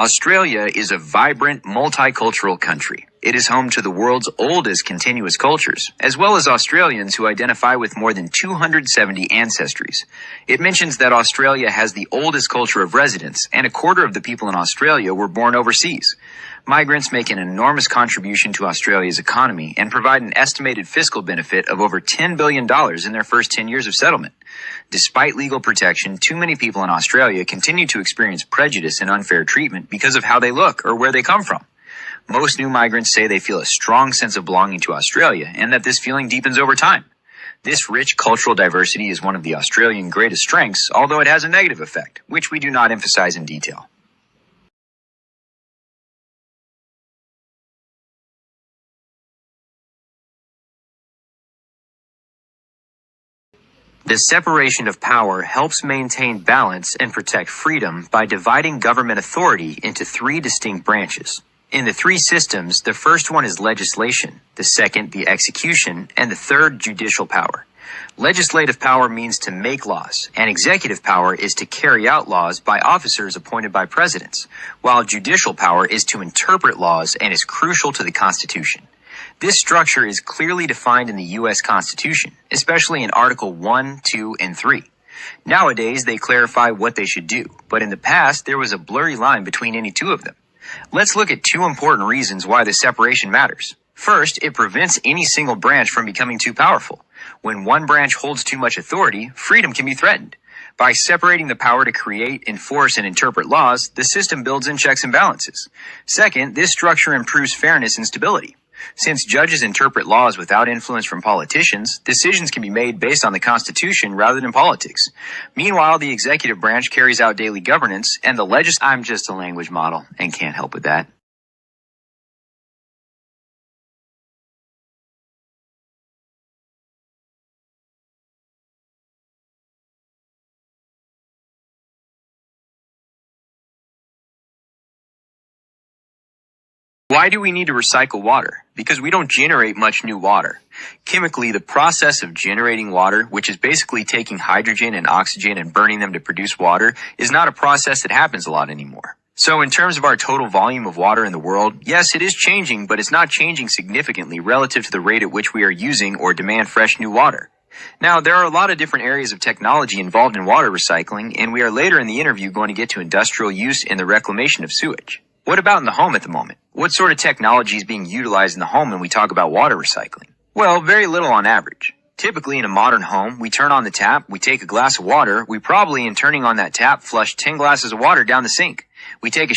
Australia is a vibrant, multicultural country. It is home to the world's oldest continuous cultures, as well as Australians who identify with more than 270 ancestries. It mentions that Australia has the oldest culture of residents, and a quarter of the people in Australia were born overseas. Migrants make an enormous contribution to Australia's economy and provide an estimated fiscal benefit of over $10 billion in their first 10 years of settlement. Despite legal protection, too many people in Australia continue to experience prejudice and unfair treatment because of how they look or where they come from. Most new migrants say they feel a strong sense of belonging to Australia and that this feeling deepens over time. This rich cultural diversity is one of the Australian greatest strengths, although it has a negative effect, which we do not emphasize in detail. The separation of power helps maintain balance and protect freedom by dividing government authority into three distinct branches. In the three systems, the first one is legislation, the second the execution, and the third judicial power. Legislative power means to make laws, and executive power is to carry out laws by officers appointed by presidents, while judicial power is to interpret laws and is crucial to the Constitution. This structure is clearly defined in the U.S. Constitution, especially in Article 1, 2, and 3. Nowadays, they clarify what they should do, but in the past, there was a blurry line between any two of them. Let's look at two important reasons why this separation matters. First, it prevents any single branch from becoming too powerful. When one branch holds too much authority, freedom can be threatened. By separating the power to create, enforce, and interpret laws, the system builds in checks and balances. Second, this structure improves fairness and stability. Since judges interpret laws without influence from politicians, decisions can be made based on the Constitution rather than politics. Meanwhile, the executive branch carries out daily governance, and the I'm just a language model and can't help with that. Why do we need to recycle water? Because we don't generate much new water. Chemically, the process of generating water, which is basically taking hydrogen and oxygen and burning them to produce water, is not a process that happens a lot anymore. So in terms of our total volume of water in the world, yes, it is changing, but it's not changing significantly relative to the rate at which we are using or demand fresh new water. Now, there are a lot of different areas of technology involved in water recycling, and we are later in the interview going to get to industrial use and the reclamation of sewage. What about in the home at the moment? What sort of technology is being utilized in the home when we talk about water recycling? Well, very little on average. Typically in a modern home, we turn on the tap, we take a glass of water, we probably in turning on that tap flush 10 glasses of water down the sink. We take a